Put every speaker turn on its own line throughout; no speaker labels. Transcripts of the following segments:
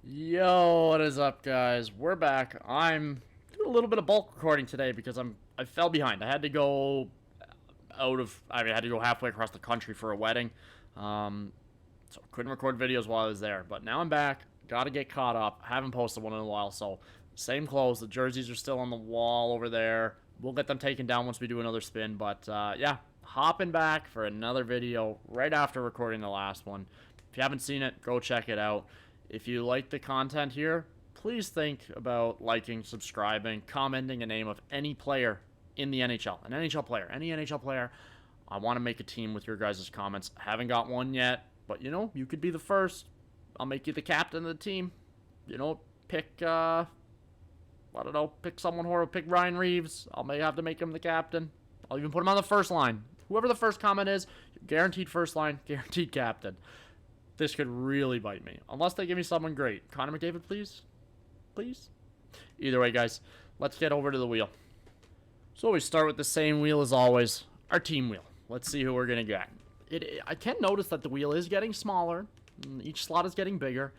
Yo, what is up, guys? We're back. I'm doing a little bit of bulk recording today because I fell behind. I had to go I had to go halfway across the country for a wedding, so I couldn't record videos while I was there. But now I'm back. Got to get caught up. Haven't posted one in a while, so same clothes. The jerseys are still on the wall over there. We'll get them taken down once we do another spin. But yeah, hopping back for another video right after recording the last one. If you haven't seen it, go check it out. If you like the content here, please think about liking, subscribing, commenting a name of any player in the NHL. An NHL player, any NHL player. I want to make a team with your guys' comments. Haven't got one yet, but you could be the first. I'll make you the captain of the team. Pick, I don't know, pick someone horrible. Pick Ryan Reeves. May have to make him the captain. I'll even put him on the first line. Whoever the first comment is, guaranteed first line, guaranteed captain. This could really bite me. Unless they give me someone great. Connor McDavid, please? Please? Either way, guys, let's get over to the wheel. So we start with the same wheel as always. Our team wheel. Let's see who we're going to get. I can notice that the wheel is getting smaller. Each slot is getting bigger.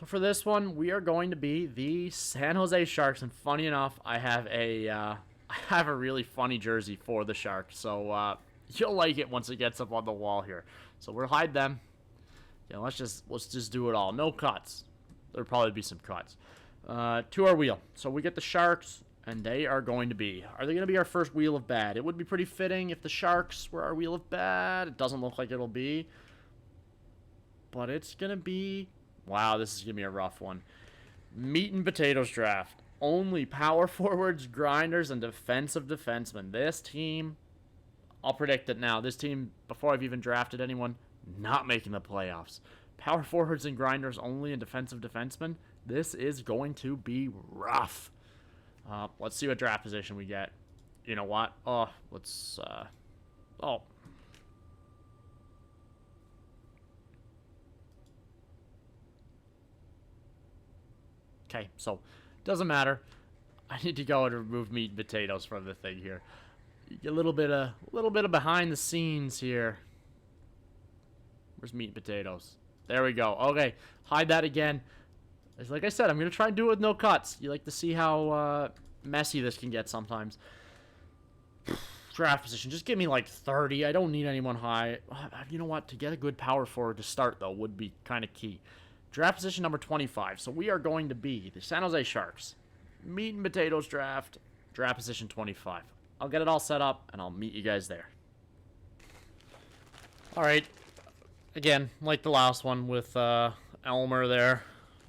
So for this one, we are going to be the San Jose Sharks. And funny enough, I have a really funny jersey for the Sharks. So you'll like it once it gets up on the wall here. So we'll hide them. Yeah, let's just do it all. No cuts. There'll probably be some cuts. To our wheel. So we get the Sharks, and they are going to be. Are they going to be our first wheel of bad? It would be pretty fitting if the Sharks were our wheel of bad. It doesn't look like it'll be. But it's going to be. Wow, this is going to be a rough one. Meat and potatoes draft. Only power forwards, grinders, and defensive defensemen. This team. I'll predict it now. This team, before I've even drafted anyone, not making the playoffs. Power forwards and grinders only and defensive defensemen. This is going to be rough. Let's see what draft position we get. You know what? Oh. Okay, so doesn't matter. I need to go and remove meat and potatoes from the thing here. A little bit of behind the scenes here. Where's meat and potatoes? There we go. Okay, hide that again. It's like I said, I'm going to try and do it with no cuts. You like to see how messy this can get sometimes. Draft position. Just give me like 30. I don't need anyone high. You know what? To get a good power forward to start, though, would be kind of key. Draft position number 25. So we are going to be the San Jose Sharks. Meat and potatoes draft. Draft position 25. I'll get it all set up, and I'll meet you guys there. All right. Again, like the last one with Elmer there.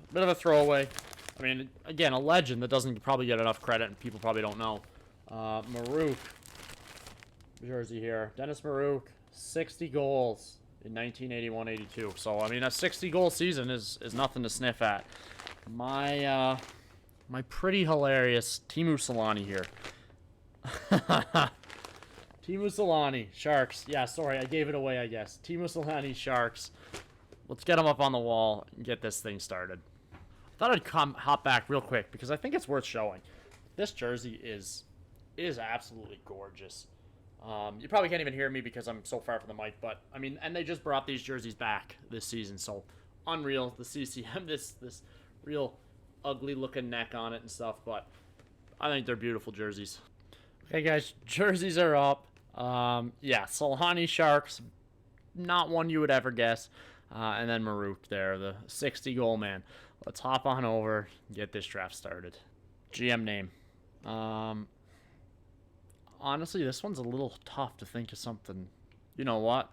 A bit of a throwaway. I mean, again, a legend that doesn't probably get enough credit and people probably don't know. Maruk. Jersey here. Dennis Maruk. 60 goals in 1981-82. So, I mean, a 60-goal season is nothing to sniff at. My pretty hilarious Teemu Selanne here. Teemu Selanne, Sharks. Yeah, sorry, I gave it away, I guess. Teemu Selanne, Sharks. Let's get them up on the wall and get this thing started. I thought I'd hop back real quick because I think it's worth showing. This jersey is absolutely gorgeous. You probably can't even hear me because I'm so far from the mic, but I mean, and they just brought these jerseys back this season, so unreal. The CCM, this real ugly looking neck on it and stuff, but I think they're beautiful jerseys. Okay, guys, jerseys are up. Yeah, Selanne Sharks, not one you would ever guess. And then Maruk there, the 60-goal man. Let's hop on over and get this draft started. GM name. Honestly, this one's a little tough to think of something. You know what?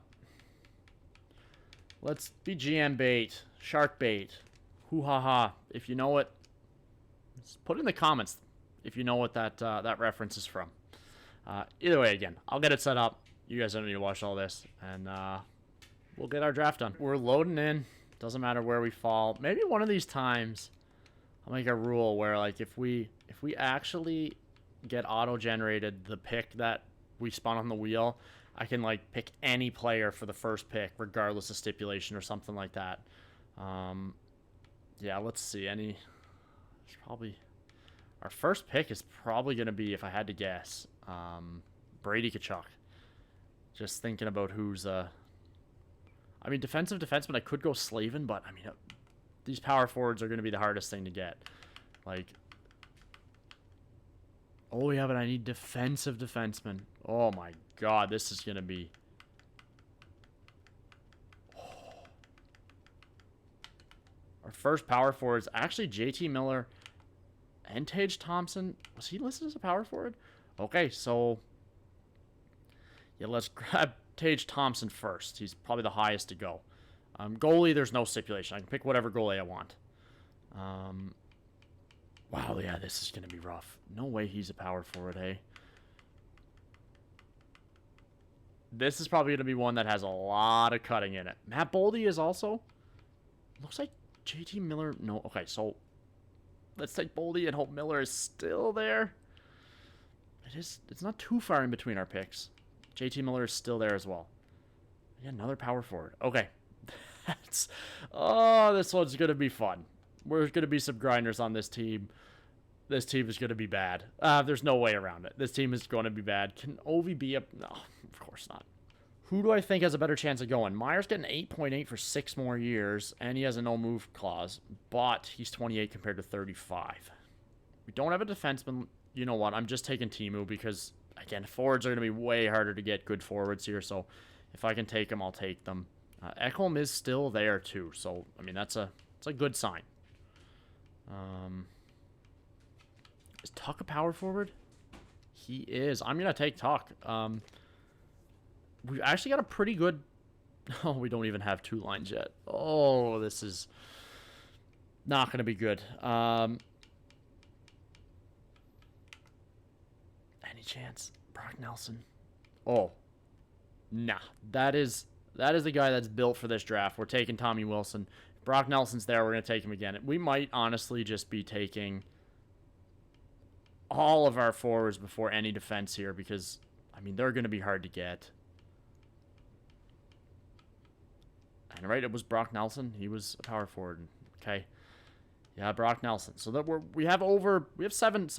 Let's be GM bait. Shark bait. Hoo-ha-ha. If you know it, put it in the comments if you know what that reference is from. Either way, again, I'll get it set up. You guys don't need to watch all this, and we'll get our draft done. We're loading in. Doesn't matter where we fall. Maybe one of these times I'll make a rule where, like, if we actually get auto-generated the pick that we spawn on the wheel, I can, like, pick any player for the first pick, regardless of stipulation or something like that. Yeah, let's see. It's probably... Our first pick is probably going to be, if I had to guess, Brady Tkachuk. Just thinking about who's... I mean, defensive defenseman, I could go Slavin, but, I mean, these power forwards are going to be the hardest thing to get. Like, oh yeah, but I need defensive defensemen. Oh my god, this is going to be... Our first power forwards, actually JT Miller and Tage Thompson. Was he listed as a power forward? Okay, so yeah, let's grab Tage Thompson first. He's probably the highest to go. Goalie, there's no stipulation. I can pick whatever goalie I want. Wow, yeah, this is going to be rough. No way he's a power forward, hey? This is probably going to be one that has a lot of cutting in it. Matt Boldy is also... Looks like JT Miller... No, okay, so... Let's take Boldy and hope Miller is still there. It's not too far in between our picks. JT Miller is still there as well. Yeah, another power forward. Okay. Oh, this one's going to be fun. We're going to be some grinders on this team. This team is going to be bad. There's no way around it. This team is going to be bad. Can Ovi be up? No, of course not. Who do I think has a better chance of going? Meyer's getting 8.8 for 6 more years, and he has a no-move clause, but he's 28 compared to 35. We don't have a defenseman. You know what? I'm just taking Timu because, again, forwards are going to be way harder to get good forwards here, so if I can take them, I'll take them. Ekholm is still there, too, so, I mean, that's a good sign. Is Tuck a power forward? He is. I'm going to take Tuck. We've actually got a pretty good... Oh, we don't even have 2 lines yet. Oh, this is not going to be good. Any chance? Brock Nelson. Oh. Nah. That is the guy that's built for this draft. We're taking Tommy Wilson. If Brock Nelson's there, we're going to take him again. We might honestly just be taking all of our forwards before any defense here because, I mean, they're going to be hard to get. And right, it was Brock Nelson. He was a power forward. Okay. Yeah, Brock Nelson. So that we have seven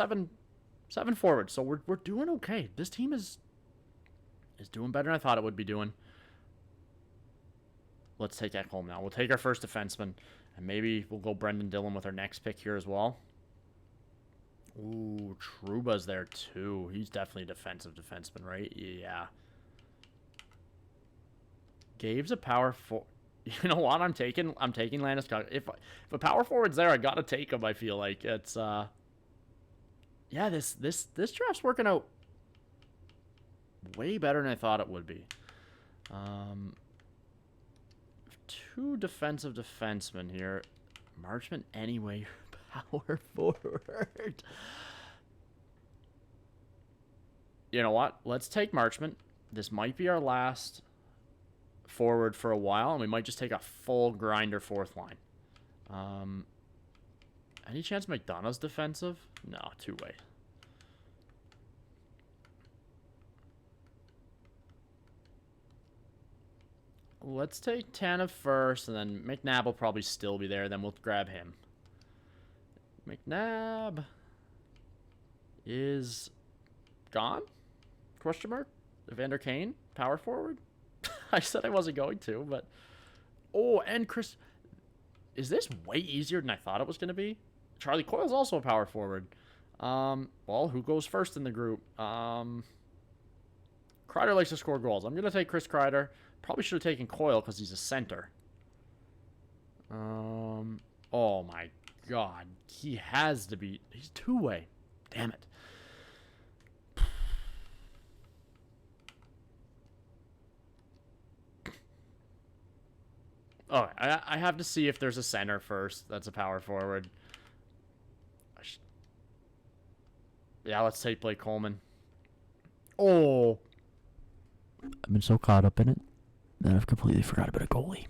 forwards. So we're doing okay. This team is doing better than I thought it would be doing. Let's take Ekholm now. We'll take our first defenseman, and maybe we'll go Brendan Dillon with our next pick here as well. Ooh, Trouba's there too. He's definitely a defensive defenseman, right? Yeah. Gabe's a power forward. You know what? I'm taking Landis. If a power forward's there, I gotta take him. I feel like it's yeah. This draft's working out way better than I thought it would be. 2 defensive defensemen here. Marchment anyway. Power forward. You know what? Let's take Marchment. This might be our last forward for a while, and we might just take a full grinder 4th line. Any chance McDonough's defensive? No, 2-way. Let's take Tanev first, and then McNabb will probably still be there. Then we'll grab him. McNabb is gone? Question mark? Evander Kane, power forward? I said I wasn't going to, but... Oh, and Chris... Is this way easier than I thought it was going to be? Charlie Coyle's also a power forward. Well, who goes first in the group? Kreider likes to score goals. I'm going to take Chris Kreider. Probably should have taken Coyle because he's a center. Oh my god. He has to be... He's 2-way. Damn it. Oh, I have to see if there's a center first. That's a power forward. Yeah, let's take Blake Coleman. Oh. I've been so caught up in it that I've completely forgot about a goalie.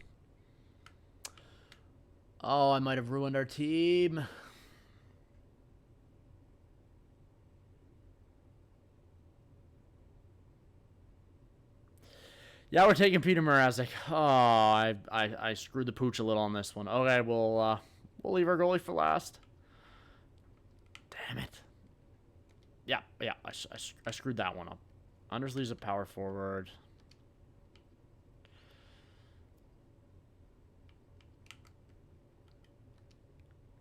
Oh, I might have ruined our team. Yeah, we're taking Peter Mrazek. Oh, I screwed the pooch a little on this one. Okay, we'll leave our goalie for last. Damn it. Yeah, I screwed that one up. Undersley's a power forward.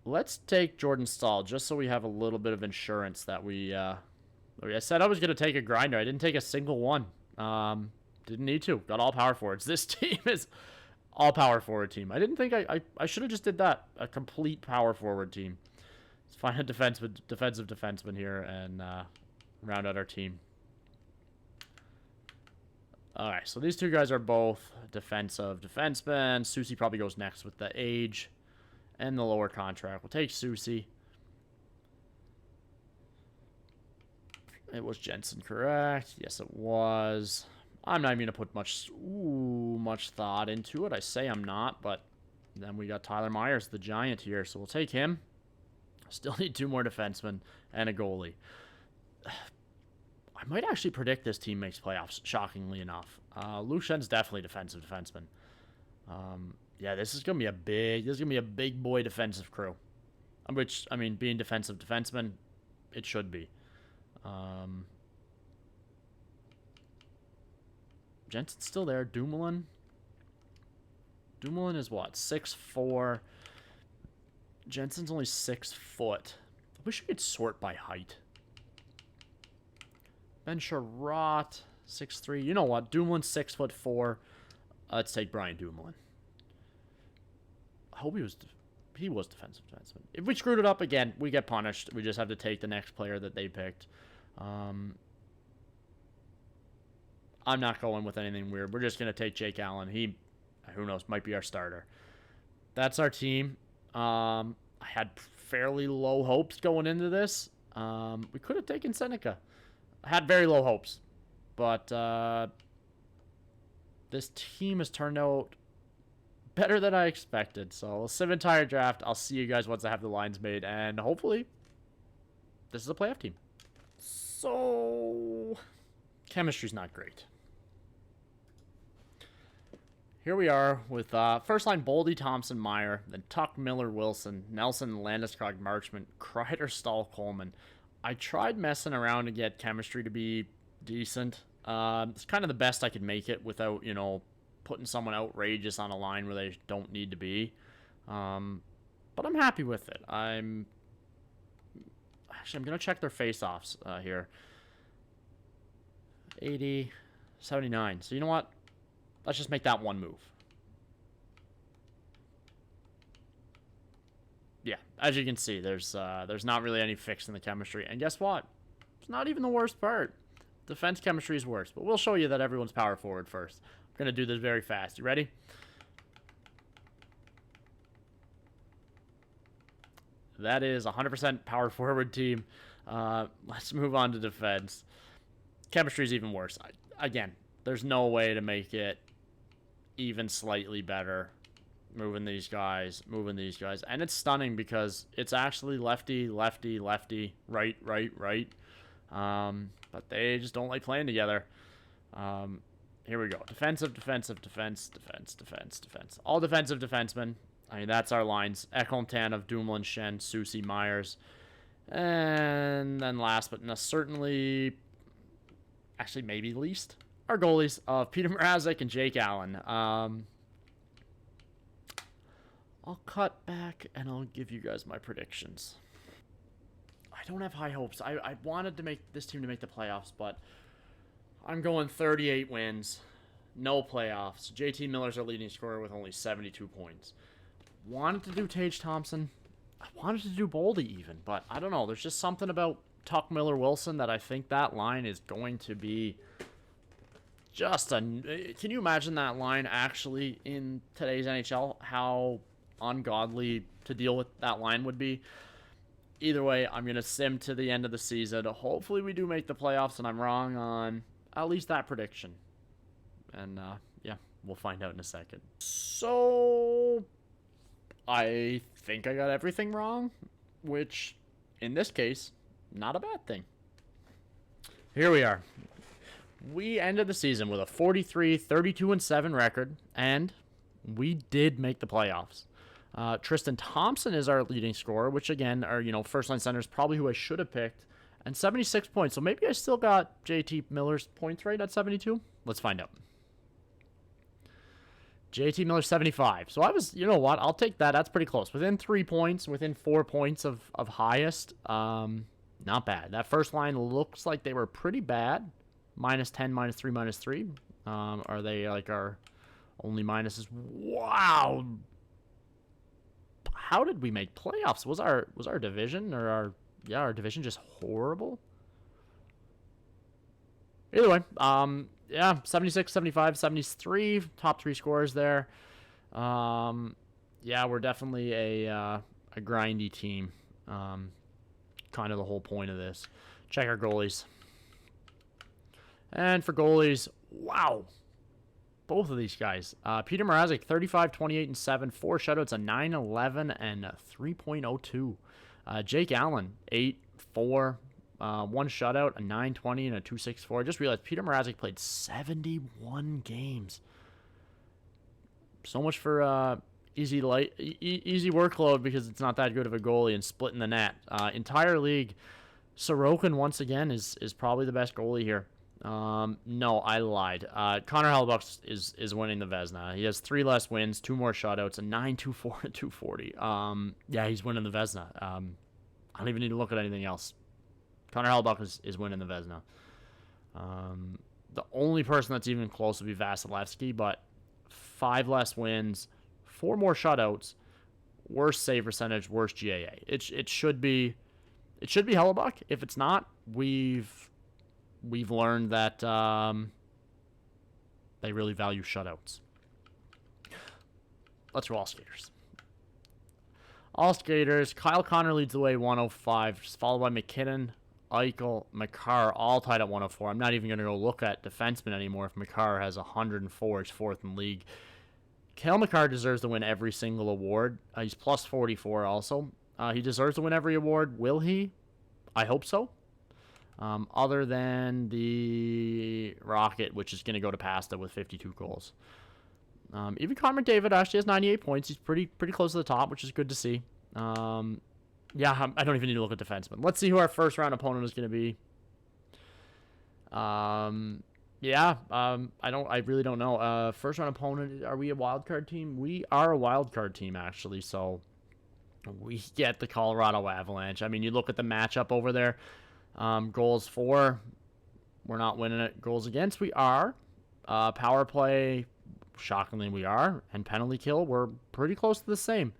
Let's take Jordan Stahl just so we have a little bit of insurance that we. I said I was gonna take a grinder. I didn't take a single one. Didn't need to. Got all power forwards. This team is all power forward team. I didn't think I should have just did that. A complete power forward team. Let's find a defensive defenseman here and round out our team. Alright, so these two guys are both defensive defensemen. Susie probably goes next with the age and the lower contract. We'll take Susie. It was Jensen, correct? Yes, it was. I'm not even going to put much thought into it. I say I'm not, but then we got Tyler Myers, the Giant here, so we'll take him. Still need 2 more defensemen and a goalie. I might actually predict this team makes playoffs, shockingly enough. Luchen's definitely defensive defenseman. Yeah, this is gonna be a big boy defensive crew. Which, I mean, being defensive defenseman, it should be. Jensen's still there. Dumoulin is what? 6'4". Jensen's only 6 foot. I wish we could sort by height. Ben Sherratt, 6'3". You know what? Dumoulin's 6'4". Let's take Brian Dumoulin. I hope he was defensive defenseman. If we screwed it up again, we get punished. We just have to take the next player that they picked. I'm not going with anything weird. We're just going to take Jake Allen. He, who knows, might be our starter. That's our team. I had fairly low hopes going into this. We could have taken Seneca. I had very low hopes. But this team has turned out better than I expected. So, Civ entire draft. I'll see you guys once I have the lines made. And hopefully, this is a playoff team. So, chemistry's not great. Here we are with first line Boldy, Thompson, Meyer, then Tuck, Miller, Wilson, Nelson, Landeskog, Marchment, Kreider, Stahl, Coleman. I tried messing around to get chemistry to be decent. It's kind of the best I could make it without, you know, putting someone outrageous on a line where they don't need to be. But I'm happy with it. I'm going to check their face-offs here. 80, 79. So you know what? Let's just make that one move. Yeah, as you can see, there's not really any fix in the chemistry. And guess what? It's not even the worst part. Defense chemistry is worse, but we'll show you that everyone's power forward first. I'm going to do this very fast. You ready? That is 100% power forward team. Let's move on to defense. Chemistry is even worse. Again, there's no way to make it even slightly better. Moving these guys. And it's stunning because it's actually lefty, lefty, lefty, right, right, right. But they just don't like playing together. Here we go. Defensive, defense. All defensive defensemen. I mean, that's our lines. Ekholm, of Dumoulin, Shen, Susie, Myers. And then last but not certainly, actually maybe least, our goalies of Peter Mrazek and Jake Allen. I'll cut back and I'll give you guys my predictions. I don't have high hopes. I wanted to make this team to make the playoffs, but I'm going 38 wins, no playoffs. JT Miller's our leading scorer with only 72 points. Wanted to do Tage Thompson. I wanted to do Boldy even, but I don't know. There's just something about Tuck, Miller, Wilson that I think that line is going to be just a... Can you imagine that line actually in today's NHL? How ungodly to deal with that line would be. Either way, I'm going to sim to the end of the season. Hopefully we do make the playoffs and I'm wrong on at least that prediction. And yeah, we'll find out in a second. So I think I got everything wrong, which in this case, not a bad thing. Here we are. We ended the season with a 43-32-7 record, and we did make the playoffs. Tristan Thompson is our leading scorer, which again, our first-line center is probably who I should have picked, and 76 points. So maybe I still got JT Miller's points right at 72? Let's find out. JT Miller 75. So I was, you know what? I'll take that. That's pretty close. Within 3 points, within 4 points of highest. Not bad. That first line looks like they were pretty bad. -10, -3, -3. Are they like our only minuses? Wow. How did we make playoffs? Was our division or our division just horrible? Either way, yeah, 76, 75, 73, top 3 scorers there. Yeah, we're definitely a grindy team. Kind of the whole point of this. Check our goalies. And for goalies, wow. Both of these guys. Peter Mrazek, 35, 28, and 7. 4 shutouts, a 9.11 and a 3.02. Jake Allen, 8, 4, 1 shutout, a 9.20 and a 2.64. I just realized Peter Mrazek played 71 games. So much for easy workload because it's not that good of a goalie and splitting the net. Entire league, Sorokin once again is probably the best goalie here. No, I lied. Connor Hellebuyck is winning the Vezina. He has 3 less wins, 2 more shutouts, a 9.24 and 2.40. Yeah, he's winning the Vezina. I don't even need to look at anything else. Connor Hellebuyck is winning the Vezina. The only person that's even close would be Vasilevsky, but 5 less wins, 4 more shutouts, worse save percentage, worse GAA. It should be Hellebuyck. If it's not, we've learned that they really value shutouts. Let's roll all skaters. All skaters. Kyle Connor leads the way, 105, followed by McKinnon, Eichel, Makar, all tied at 104. I'm not even going to go look at defensemen anymore if Makar has 104. He's 4th in league. Cale Makar deserves to win every single award. He's plus 44 also. He deserves to win every award. Will he? I hope so. Other than the Rocket, which is going to go to Pasta with 52 goals. Even Connor McDavid actually has 98 points. He's pretty close to the top, which is good to see. Yeah, I don't even need to look at defensemen. Let's see who our first round opponent is going to be. Yeah, I really don't know. First round opponent, are we a wild card team? We are a wild card team actually, so we get the Colorado Avalanche. I mean, you look at the matchup over there. Goals for, we're not winning it. Goals against, we are. Power play, shockingly, we are. And penalty kill, we're pretty close to the same.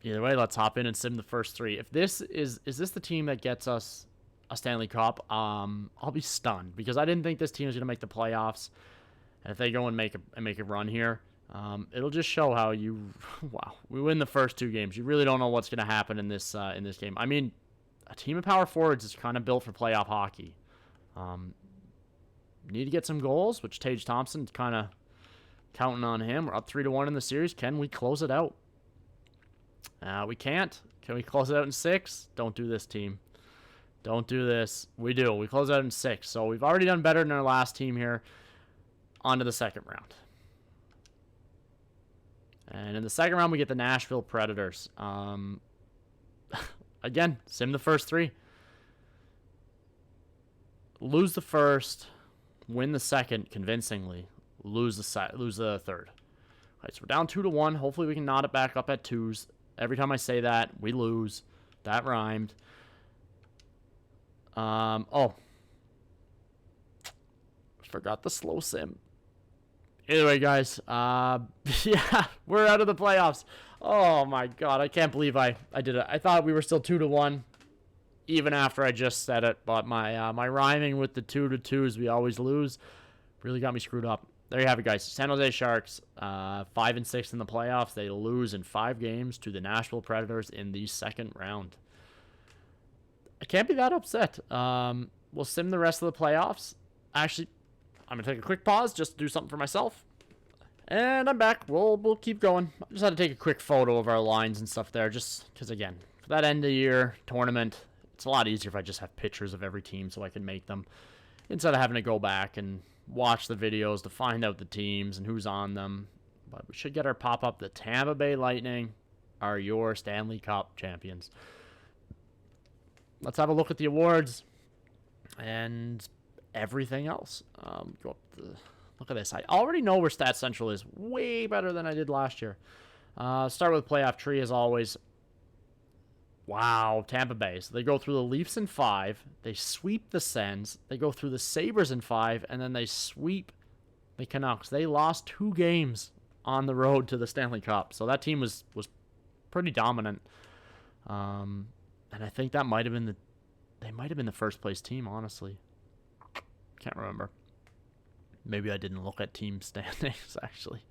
Either way, let's hop in and sim the first 3. If this is this the team that gets us a Stanley Cup, I'll be stunned because I didn't think this team was going to make the playoffs. And if they go and make a run here, it'll just show how wow, we win the first 2 games. You really don't know what's going to happen in this game. I mean, a team of power forwards is kind of built for playoff hockey. Need to get some goals, which Tage Thompson's kind of counting on him. We're up 3-1 in the series. Can we close it out? We can't. Can we close it out in 6? Don't do this, team. Don't do this. We do. We close out in 6. So we've already done better than our last team here. On to the second round. And in the second round, we get the Nashville Predators. Again, sim the first 3. Lose the first, win the second convincingly, lose the third. All right, so we're down 2-1. Hopefully we can knot it back up at 2s. Every time I say that, we lose. That rhymed. Oh. Forgot the slow sim. Either way, guys. Yeah, we're out of the playoffs. Oh, my God. I can't believe I did it. I thought we were still 2-1, even after I just said it. But my rhyming with the 2-2s, we always lose, really got me screwed up. There you have it, guys. San Jose Sharks, 5-6 in the playoffs. They lose in 5 games to the Nashville Predators in the second round. I can't be that upset. We'll sim the rest of the playoffs. Actually, I'm going to take a quick pause just to do something for myself. And I'm back. We'll keep going. I just had to take a quick photo of our lines and stuff there, just because, again, for that end of year tournament, it's a lot easier if I just have pictures of every team so I can make them, instead of having to go back and watch the videos to find out the teams and who's on them. But we should get our pop-up. The Tampa Bay Lightning are your Stanley Cup champions. Let's have a look at the awards and everything else. Go up the Look at this. I already know where Stat Central is. Way better than I did last year. Start with playoff tree as always. Wow, Tampa Bay. So they go through the Leafs in 5. They sweep the Sens. They go through the Sabres in 5. And then they sweep the Canucks. They lost 2 games on the road to the Stanley Cup. So that team was pretty dominant. And I think that might have been the first place team, honestly. Can't remember. Maybe I didn't look at team standings, actually.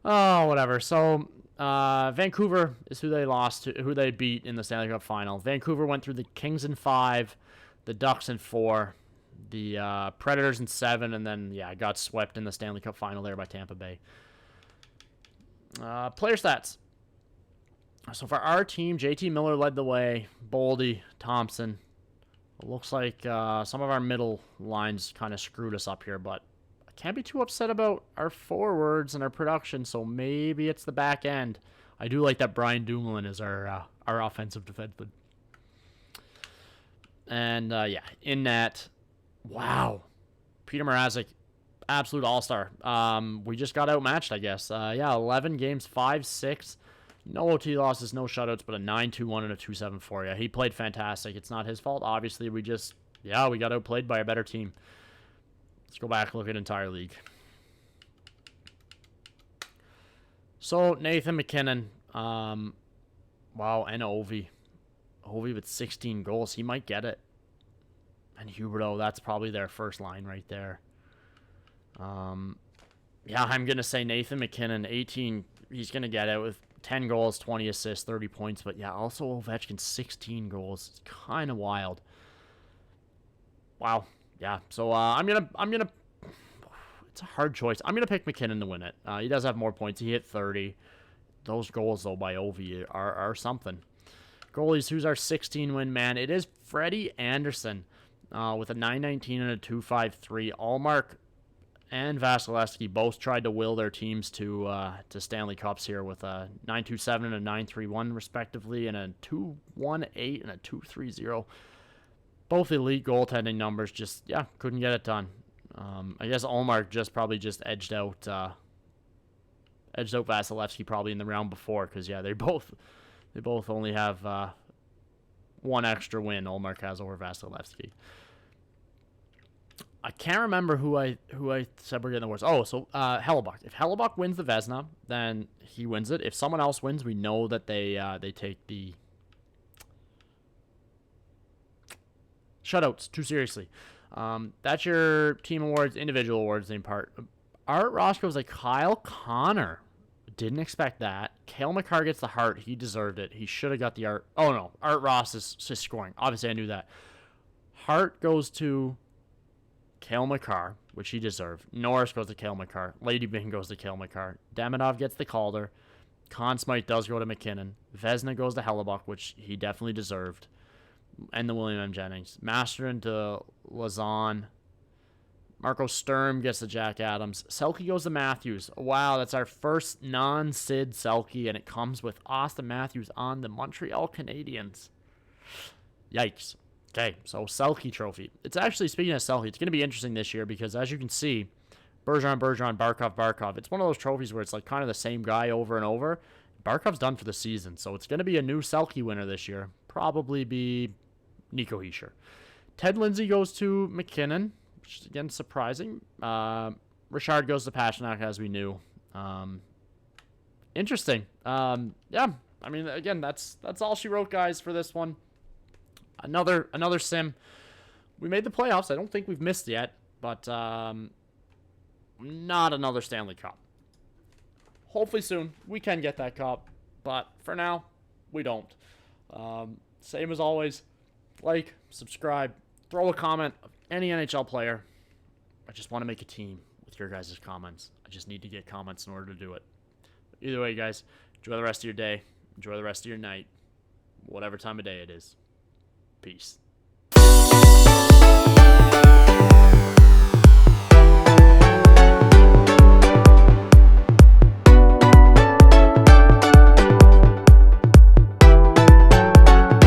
Oh, whatever. So, Vancouver is who they beat in the Stanley Cup final. Vancouver went through the Kings in 5, the Ducks in 4, the Predators in 7, and then, got swept in the Stanley Cup final there by Tampa Bay. Player stats. So for our team, JT Miller led the way. Boldy, Thompson. It looks like some of our middle lines kind of screwed us up here, but I can't be too upset about our forwards and our production, so maybe it's the back end. I do like that Brian Dumoulin is our offensive defenseman. And, in net, wow. Peter Mrazek, absolute all-star. We just got outmatched, I guess. 11 games, 5-6. No OT losses, no shutouts, but a 9-2-1 and a 2-7-4. Yeah, he played fantastic. It's not his fault. Obviously, we got outplayed by a better team. Let's go back and look at entire league. So, Nathan McKinnon. And Ovi. Ovi with 16 goals. He might get it. And Huberdeau, that's probably their first line right there. I'm going to say Nathan McKinnon, 18. He's going to get it with 10 goals, 20 assists, 30 points. But, also Ovechkin, 16 goals. It's kind of wild. Wow. Yeah, so I'm gonna. It's a hard choice. I'm gonna pick McKinnon to win it. He does have more points. He hit 30. Those goals though by Ovi are something. Goalies, who's our 16 win man? It is Freddie Anderson with a 919 and a 253. Allmark and Vasilevsky both tried to will their teams to Stanley Cups here with a 927 and a 931 respectively, and a 218 and a 230. Both elite goaltending numbers, couldn't get it done. I guess Allmark probably edged out Vasilevsky probably in the round before, because they both only have one extra win Allmark has over Vasilevsky. I can't remember who I said we're getting the worst. Oh, so Hellebuck. If Hellebuck wins the Vezina, then he wins it. If someone else wins, we know that they take the shutouts too seriously. That's your team awards, individual awards, name part. Art Ross goes like Kyle Connor. Didn't expect that. Cale Makar gets the Hart. He deserved it. He should have got the Art. Oh, no. Art Ross is scoring. Obviously, I knew that. Hart goes to Cale Makar, which he deserved. Norris goes to Cale Makar. Lady Byng goes to Cale Makar. Daminov gets the Calder. Conn Smythe does go to McKinnon. Vezina goes to Hellebuck, which he definitely deserved. And the William M. Jennings. Masterin to Lazan. Marco Sturm gets to Jack Adams. Selke goes to Matthews. Wow, that's our first non-Sid Selke, and it comes with Austin Matthews on the Montreal Canadiens. Yikes. Okay, so Selke trophy. It's actually, speaking of Selke, it's going to be interesting this year because, as you can see, Bergeron, Barkov. It's one of those trophies where it's like kind of the same guy over and over. Barkov's done for the season, so it's going to be a new Selke winner this year. Probably be Nico Hischier. Ted Lindsay goes to McKinnon, which is, again, surprising. Richard goes to Pasternak, as we knew. Interesting. I mean, again, that's all she wrote, guys, for this one. Another sim. We made the playoffs. I don't think we've missed yet, but not another Stanley Cup. Hopefully soon we can get that cup, but for now, we don't. Same as always, like, subscribe, throw a comment of any NHL player. I just want to make a team with your guys' comments. I just need to get comments in order to do it. Either way, guys, enjoy the rest of your day. Enjoy the rest of your night. Whatever time of day it is. Peace.